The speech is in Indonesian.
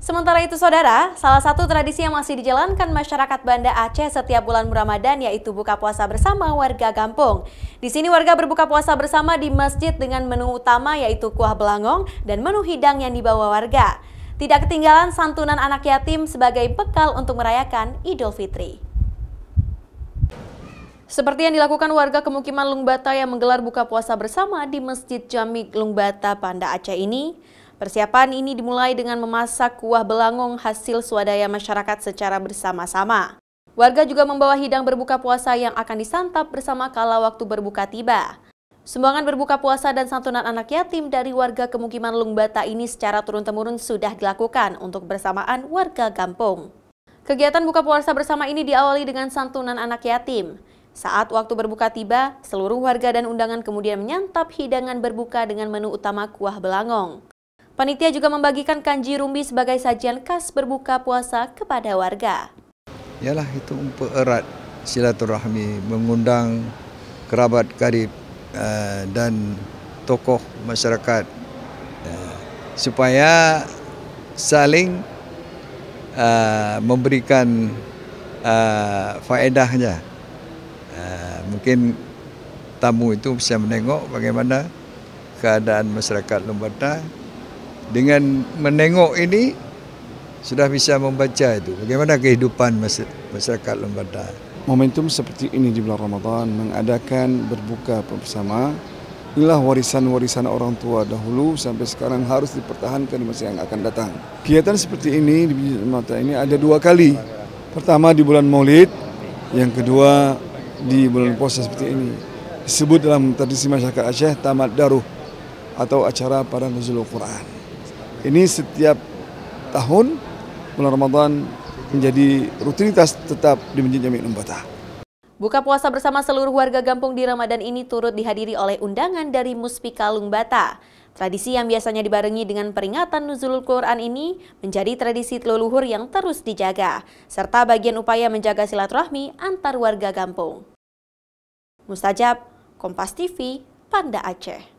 Sementara itu saudara, salah satu tradisi yang masih dijalankan masyarakat Banda Aceh setiap bulan Ramadan yaitu buka puasa bersama warga kampung. Di sini warga berbuka puasa bersama di masjid dengan menu utama yaitu kuah belangong dan menu hidang yang dibawa warga. Tidak ketinggalan santunan anak yatim sebagai bekal untuk merayakan Idul Fitri. Seperti yang dilakukan warga kemukiman Lungbata yang menggelar buka puasa bersama di Masjid Jami Lungbata, Banda Aceh ini, persiapan ini dimulai dengan memasak kuah belangong hasil swadaya masyarakat secara bersama-sama. Warga juga membawa hidang berbuka puasa yang akan disantap bersama kala waktu berbuka tiba. Sumbangan berbuka puasa dan santunan anak yatim dari warga kemukiman Lungbata ini secara turun-temurun sudah dilakukan untuk bersamaan warga kampung. Kegiatan buka puasa bersama ini diawali dengan santunan anak yatim. Saat waktu berbuka tiba, seluruh warga dan undangan kemudian menyantap hidangan berbuka dengan menu utama kuah belangong. Panitia juga membagikan kanji rumbi sebagai sajian khas berbuka puasa kepada warga. Yalah, itu mempererat silaturahmi, mengundang kerabat karib dan tokoh masyarakat supaya saling memberikan faedahnya. Mungkin tamu itu bisa menengok bagaimana keadaan masyarakat Lungbata. Dengan menengok ini sudah bisa membaca itu bagaimana kehidupan masyarakat Lungbata. Momentum seperti ini di bulan Ramadan mengadakan berbuka bersama, inilah warisan-warisan orang tua dahulu sampai sekarang harus dipertahankan di masa yang akan datang. Kegiatan seperti ini di Lungbata ini ada 2 kali. Pertama di bulan Maulid, yang kedua di bulan puasa seperti ini. Disebut dalam tradisi masyarakat Aceh Tamat Daruh atau acara pada Nuzulul Quran. Ini setiap tahun bulan Ramadan menjadi rutinitas tetap di Masjid Jami Lungbata. Buka puasa bersama seluruh warga kampung di Ramadan ini turut dihadiri oleh undangan dari Muspika Lungbata. Tradisi yang biasanya dibarengi dengan peringatan Nuzulul Quran ini menjadi tradisi leluhur yang terus dijaga, serta bagian upaya menjaga silaturahmi antar warga kampung. Mustajab, Kompas TV, Banda Aceh.